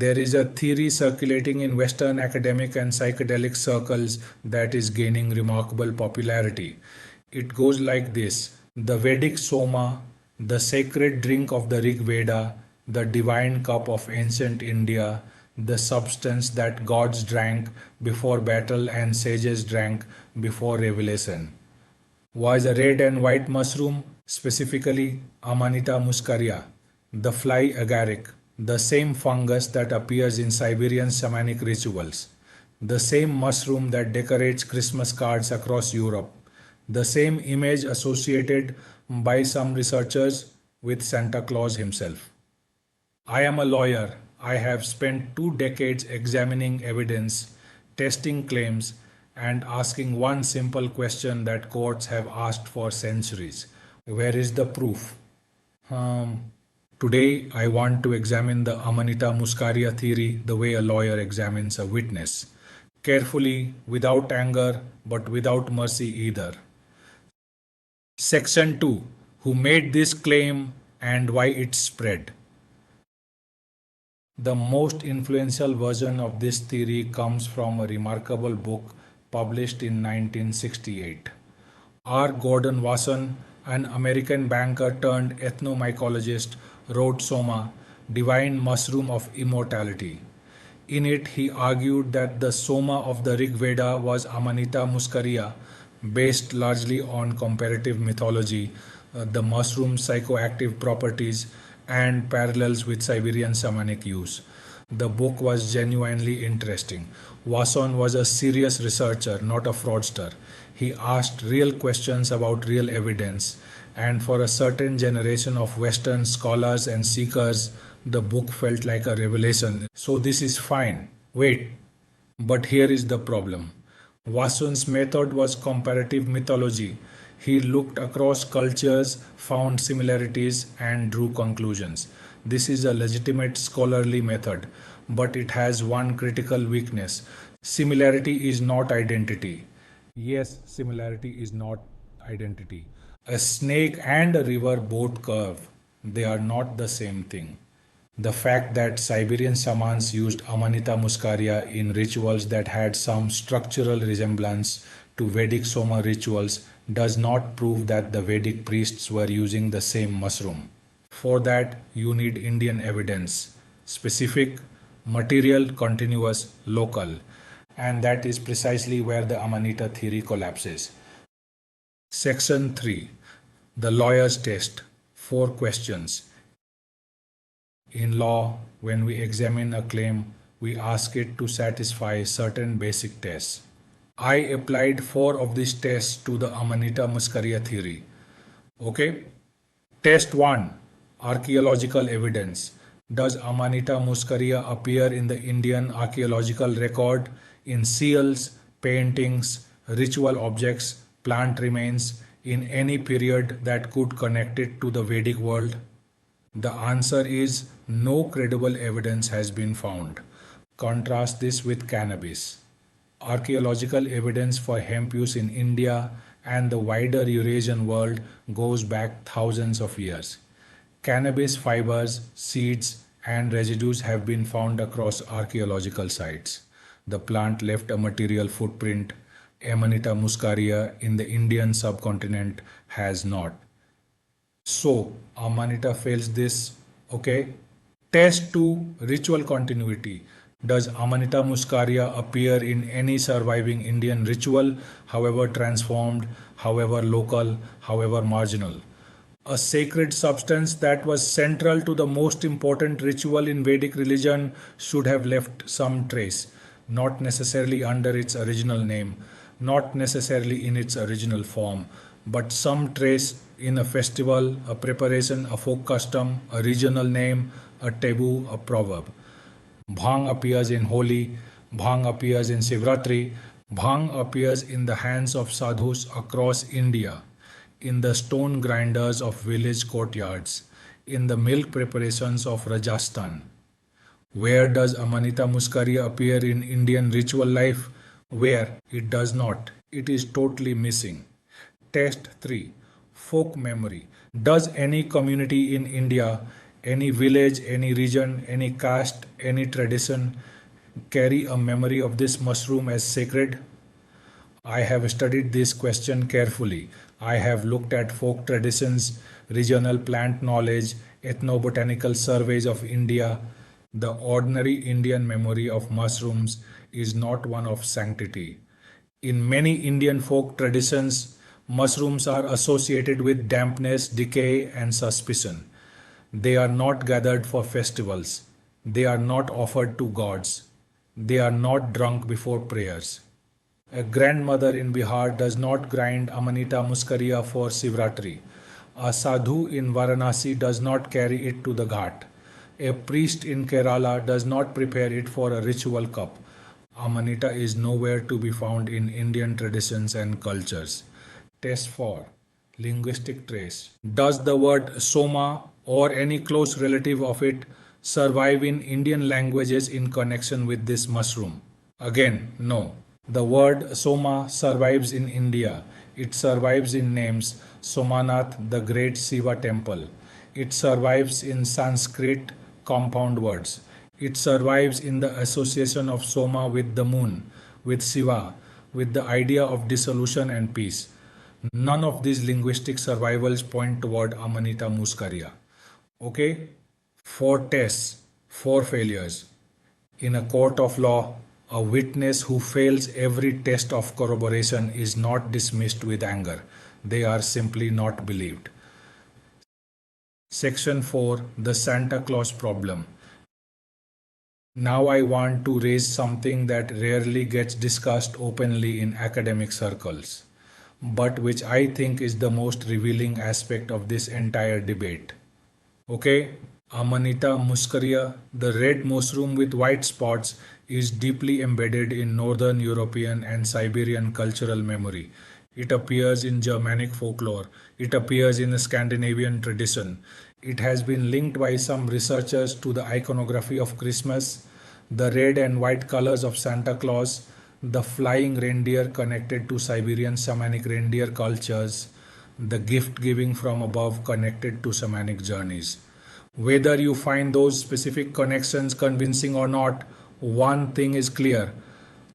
There is a theory circulating in Western academic and psychedelic circles that is gaining remarkable popularity. It goes like this: the Vedic Soma, the sacred drink of the Rigveda, the divine cup of ancient India, the substance that gods drank before battle and sages drank before revelation, was a red and white mushroom, specifically Amanita muscaria, the fly agaric, the same fungus that appears in Siberian shamanic rituals, the same mushroom that decorates Christmas cards across Europe, the same image associated by some researchers with Santa Claus himself. I am a lawyer. I have spent 2 decades examining evidence, testing claims, and asking one simple question that courts have asked for centuries: where is the proof? Um, Today, I want to examine the Amanita Muscaria theory the way a lawyer examines a witness. Carefully, without anger, but without mercy either. Section 2: Who made this claim and why it spread? The most influential version of this theory comes from a remarkable book published in 1968. R. Gordon Wasson, an American banker turned ethnomycologist, wrote Soma, Divine Mushroom of Immortality. In it, he argued that the Soma of the Rigveda was Amanita muscaria, based largely on comparative mythology, the mushroom's psychoactive properties, and parallels with Siberian shamanic use. The book was genuinely interesting. Wasson was a serious researcher, not a fraudster. He asked real questions about real evidence, and for a certain generation of Western scholars and seekers, the book felt like a revelation. So, this is fine. Wait, but here is the problem. Wasson's method was comparative mythology. He looked across cultures, found similarities, and drew conclusions. This is a legitimate scholarly method, but it has one critical weakness: similarity is not identity. Yes, similarity is not identity. A snake and a river both curve. They are not the same thing. The fact that Siberian shamans used Amanita muscaria in rituals that had some structural resemblance to Vedic Soma rituals does not prove that the Vedic priests were using the same mushroom. For that, you need Indian evidence: specific, material, continuous, local. And that is precisely where the Amanita theory collapses. Section 3: The lawyer's test. 4 questions. In law, when we examine a claim, we ask it to satisfy certain basic tests. I applied 4 of these tests to the Amanita muscaria theory. Okay? Test 1: Archaeological evidence. Does Amanita muscaria appear in the Indian archaeological record, in seals, paintings, ritual objects, plant remains, in any period that could connect it to the Vedic world? The answer is no credible evidence has been found. Contrast this with cannabis. Archaeological evidence for hemp use in India and the wider Eurasian world goes back thousands of years. Cannabis fibers, seeds, and residues have been found across archaeological sites. The plant left a material footprint. Amanita muscaria in the Indian subcontinent has not. So, Amanita fails this. Okay. Test 2: Ritual continuity. Does Amanita muscaria appear in any surviving Indian ritual, however transformed, however local, however marginal? A sacred substance that was central to the most important ritual in Vedic religion should have left some trace, not necessarily under its original name, not necessarily in its original form, but some trace in a festival, a preparation, a folk custom, a regional name, a taboo, a proverb. Bhang appears in Holi, Bhang appears in Shivratri, Bhang appears in the hands of sadhus across India, in the stone grinders of village courtyards, in the milk preparations of Rajasthan. Where does Amanita muscaria appear in Indian ritual life? Where it does not. It is totally missing. Test 3: Folk memory. Does any community in India, Any village, any region, any caste, any tradition carry a memory of this mushroom as sacred? I have studied this question carefully. I have looked at folk traditions, regional plant knowledge, ethnobotanical surveys of India. The ordinary Indian memory of mushrooms is not one of sanctity. In many Indian folk traditions, mushrooms are associated with dampness, decay, and suspicion. They are not gathered for festivals. They are not offered to gods. They are not drunk before prayers. A grandmother in Bihar does not grind Amanita Muscaria for Shivratri. A sadhu in Varanasi does not carry it to the ghat. A priest in Kerala does not prepare it for a ritual cup. Amanita is nowhere to be found in Indian traditions and cultures. Test 4. Linguistic trace. Does the word Soma or any close relative of it survive in Indian languages in connection with this mushroom? Again, no. The word Soma survives in India. It survives in names Somanath, the great Shiva temple. It survives in Sanskrit compound words. It survives in the association of Soma with the moon, with Shiva, with the idea of dissolution and peace. None of these linguistic survivals point toward Amanita muscaria. Okay? 4 tests, 4 failures. In a court of law, a witness who fails every test of corroboration is not dismissed with anger. They are simply not believed. Section 4. The Santa Claus Problem. Now I want to raise something that rarely gets discussed openly in academic circles, but which I think is the most revealing aspect of this entire debate. Okay? Amanita muscaria, the red mushroom with white spots, is deeply embedded in Northern European and Siberian cultural memory. It appears in Germanic folklore. It appears in the Scandinavian tradition. It has been linked by some researchers to the iconography of Christmas, the red and white colors of Santa Claus, the flying reindeer connected to Siberian shamanic reindeer cultures, the gift giving from above connected to shamanic journeys. Whether you find those specific connections convincing or not, one thing is clear.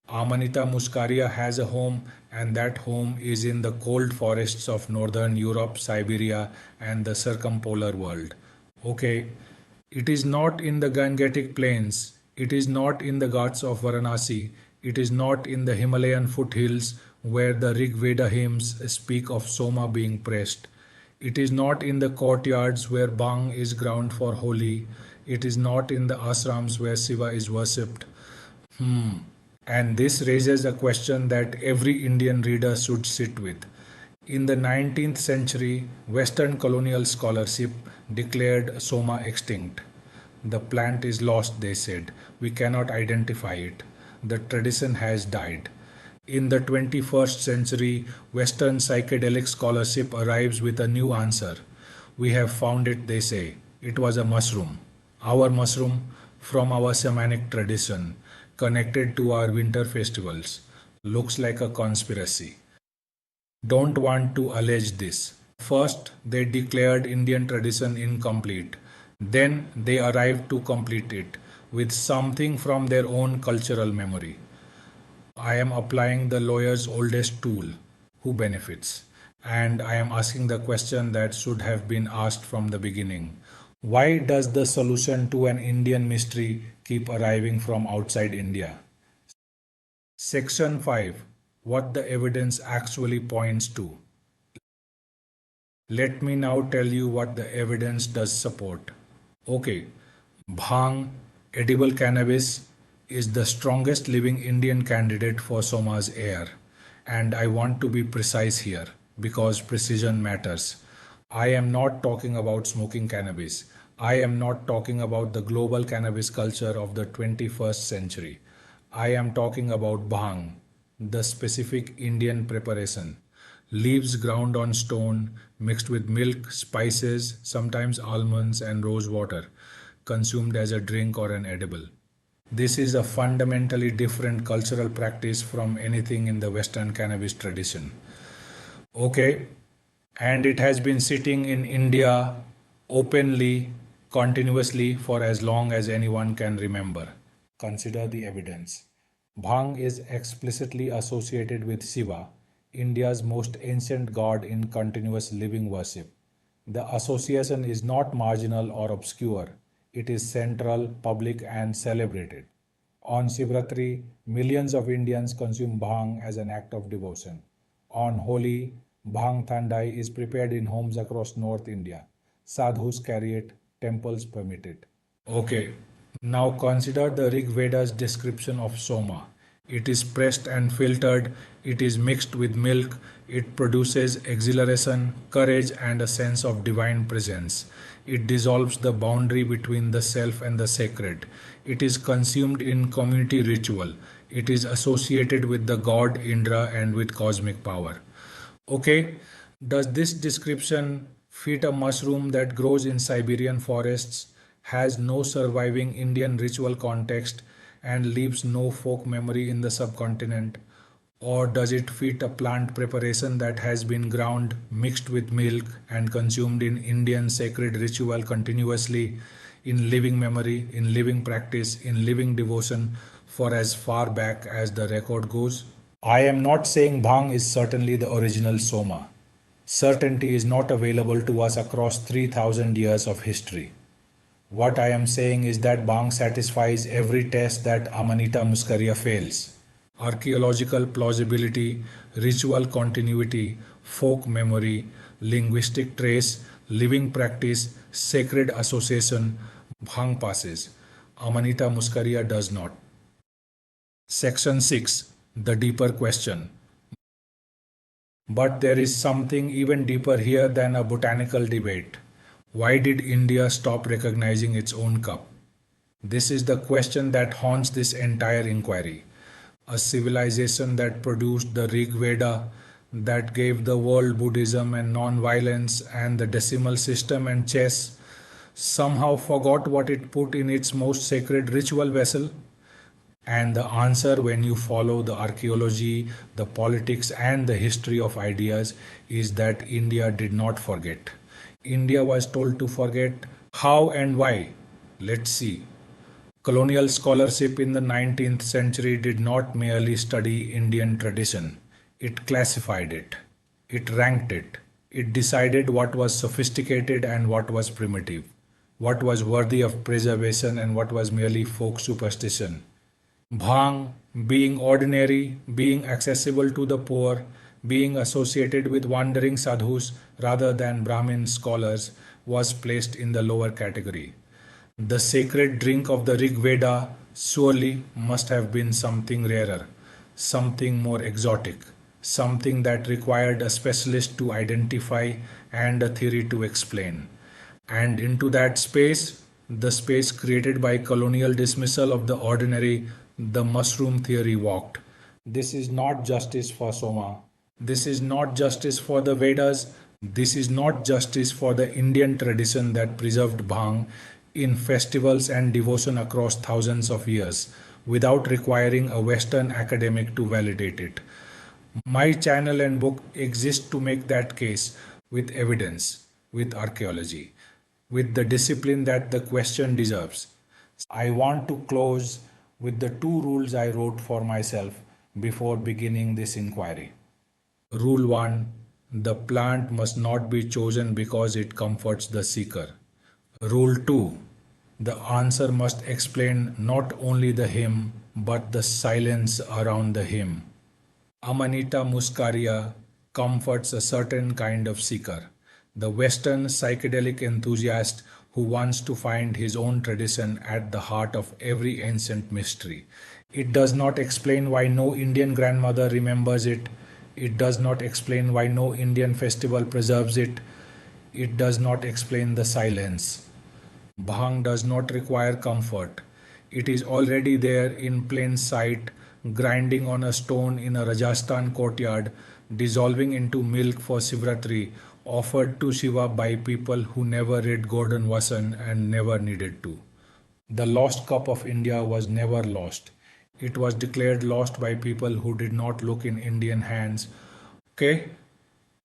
Amanita muscaria has a home, and that home is in the cold forests of northern Europe, Siberia, and the circumpolar world. Okay, it is not in the Gangetic plains, it is not in the Ghats of Varanasi, it is not in the Himalayan foothills where the Rigveda hymns speak of Soma being pressed. It is not in the courtyards where Bhang is ground for holy. It is not in the ashrams where Shiva is worshipped. And this raises a question that every Indian reader should sit with. In the 19th century, Western colonial scholarship declared Soma extinct. The plant is lost, they said. We cannot identify it. The tradition has died. In the 21st century, Western psychedelic scholarship arrives with a new answer. We have found it, they say. It was a mushroom. Our mushroom from our shamanic tradition, connected to our winter festivals. Looks like a conspiracy. Don't want to allege this. First, they declared Indian tradition incomplete. Then they arrived to complete it with something from their own cultural memory. I am applying the lawyer's oldest tool, who benefits? And I am asking the question that should have been asked from the beginning. Why does the solution to an Indian mystery keep arriving from outside India? Section 5. What the evidence actually points to. Let me now tell you what the evidence does support. Okay, Bhang, edible cannabis, is the strongest living Indian candidate for Soma's heir. And I want to be precise here because precision matters. I am not talking about smoking cannabis. I am not talking about the global cannabis culture of the 21st century. I am talking about Bhang, the specific Indian preparation. Leaves ground on stone, mixed with milk, spices, sometimes almonds and rose water, consumed as a drink or an edible. This is a fundamentally different cultural practice from anything in the Western cannabis tradition. Okay, and it has been sitting in India openly, continuously for as long as anyone can remember. Consider the evidence. Bhang is explicitly associated with Shiva, India's most ancient god in continuous living worship. The association is not marginal or obscure, it is central, public, and celebrated. On Shivratri, millions of Indians consume Bhang as an act of devotion. On Holi, Bhang Thandai is prepared in homes across North India. Sadhus carry it, temples permit it. Okay, now consider the Rig Veda's description of Soma. It is pressed and filtered, it is mixed with milk, it produces exhilaration, courage, and a sense of divine presence. It dissolves the boundary between the self and the sacred. It is consumed in community ritual. It is associated with the god Indra and with cosmic power. Okay, does this description fit a mushroom that grows in Siberian forests, has no surviving Indian ritual context, and leaves no folk memory in the subcontinent? Or does it fit a plant preparation that has been ground, mixed with milk, and consumed in Indian sacred ritual continuously, in living memory, in living practice, in living devotion for as far back as the record goes? I am not saying Bhang is certainly the original Soma. Certainty is not available to us across 3000 years of history. What I am saying is that Bhang satisfies every test that Amanita Muscaria fails. Archaeological plausibility, ritual continuity, folk memory, linguistic trace, living practice, sacred association, Bhang passes. Amanita Muscaria does not. Section 6. The deeper question. But there is something even deeper here than a botanical debate. Why did India stop recognizing its own cup? This is the question that haunts this entire inquiry. A civilization that produced the Rigveda, that gave the world Buddhism and non-violence and the decimal system and chess, somehow forgot what it put in its most sacred ritual vessel? And the answer, when you follow the archaeology, the politics, and the history of ideas, is that India did not forget. India was told to forget. How and why? Let's see. Colonial scholarship in the 19th century did not merely study Indian tradition. It classified it. It ranked it. It decided what was sophisticated and what was primitive, what was worthy of preservation and what was merely folk superstition. Bhang, being ordinary, being accessible to the poor, being associated with wandering sadhus rather than Brahmin scholars, was placed in the lower category. The sacred drink of the Rigveda surely must have been something rarer, something more exotic, something that required a specialist to identify and a theory to explain. And into that space, the space created by colonial dismissal of the ordinary, the mushroom theory walked. This is not justice for Soma. This is not justice for the Vedas. This is not justice for the Indian tradition that preserved Bhang in festivals and devotion across thousands of years without requiring a Western academic to validate it. My channel and book exist to make that case with evidence, with archaeology, with the discipline that the question deserves. I want to close with the two rules I wrote for myself before beginning this inquiry. Rule 1. The plant must not be chosen because it comforts the seeker. Rule 2. The answer must explain not only the hymn but the silence around the hymn. Amanita Muscaria comforts a certain kind of seeker, the Western psychedelic enthusiast who wants to find his own tradition at the heart of every ancient mystery. It does not explain why no Indian grandmother remembers it. It does not explain why no Indian festival preserves it. It does not explain the silence. Bhang does not require comfort. It is already there in plain sight, grinding on a stone in a Rajasthan courtyard, dissolving into milk for Shivratri, offered to Shiva by people who never read Gordon Wasson and never needed to. The lost cup of India was never lost. It was declared lost by people who did not look in Indian hands. Okay?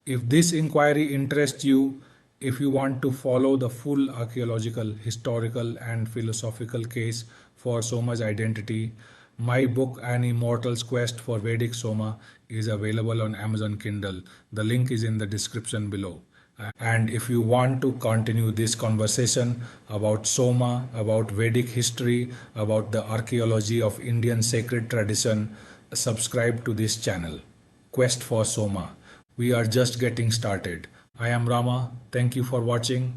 If this inquiry interests you, If you want to follow the full archaeological, historical, and philosophical case for Soma's identity, my book An Immortal's Quest for Vedic Soma is available on Amazon Kindle. The link is in the description below. And if you want to continue this conversation about Soma, about Vedic history, about the archaeology of Indian sacred tradition, subscribe to this channel. Quest for Soma. We are just getting started. I am Rama. Thank you for watching.